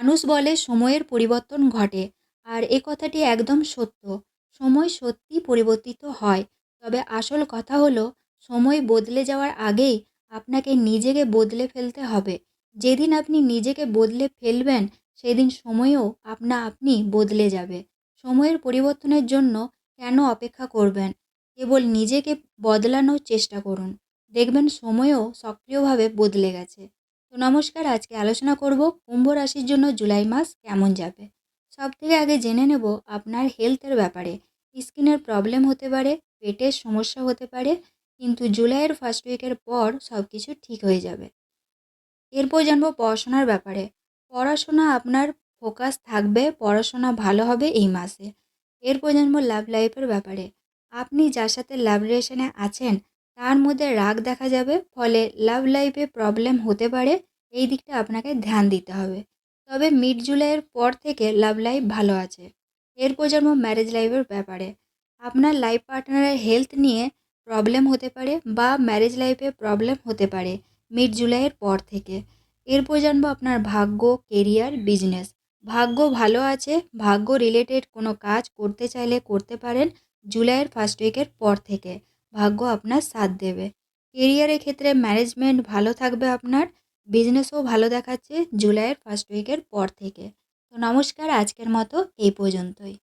মানুষ বলে সময়ের পরিবর্তন ঘটে, আর এ কথাটি একদম সত্য। সময় সত্যিই পরিবর্তিত হয়, তবে আসল কথা হলো সময় বদলে যাওয়ার আগেই আপনাকে নিজেকে বদলে ফেলতে হবে। যেদিন আপনি নিজেকে বদলে ফেলবেন সেদিন সময়ও আপনা আপনি বদলে যাবে। সময়ের পরিবর্তনের জন্য কেন অপেক্ষা করবেন? কেবল নিজেকে বদলানোর চেষ্টা করুন। দেখবেন সময়ও সক্রিয়ভাবে বদলে গেছে। তো নমস্কার, আজকে আলোচনা করব কুম্ভ রাশির জন্য জুলাই মাস কেমন যাবে। সব থেকে আগে জেনে নেব আপনার হেলথের ব্যাপারে। স্কিনের প্রবলেম হতে পারে, পেটের সমস্যা হতে পারে, কিন্তু জুলাইয়ের ফার্স্ট উইকের পর সব কিছু ঠিক হয়ে যাবে। এরপর জানবো পড়াশোনার ব্যাপারে। পড়াশোনা আপনার ফোকাস থাকবে, পড়াশোনা ভালো হবে এই মাসে। এরপর জানবো লাভ লাইফের ব্যাপারে। আপনি যার সাথে লাভ রিলেশনে আছেন তার মধ্যে রাগ দেখা যাবে, ফলে লাভ লাইফে প্রবলেম হতে পারে। এই দিকটা আপনাকে ধ্যান দিতে হবে। তবে মিড জুলাইয়ের পর থেকে লাভ লাইফ ভালো আছে। এরপর জানবো ম্যারেজ লাইফের ব্যাপারে। আপনার লাইফ পার্টনারের হেলথ নিয়ে প্রবলেম হতে পারে বা ম্যারেজ লাইফে প্রবলেম হতে পারে মিড জুলাইয়ের পর থেকে। এরপর জানবো আপনার ভাগ্য, কেরিয়ার, বিজনেস। ভাগ্য ভালো আছে, ভাগ্য রিলেটেড কোনো কাজ করতে চাইলে করতে পারেন জুলাইয়ের ফার্স্ট উইকের পর থেকে। ভাগ্য আপনার সাথ দেবে। কেরিয়ারের ক্ষেত্রে ম্যানেজমেন্ট ভালো থাকবে আপনার, বিজনেসও ভালো দেখাচ্ছে জুলাইয়ের ফার্স্ট উইকের পর থেকে। তো নমস্কার, আজকের মতো এই পর্যন্তই।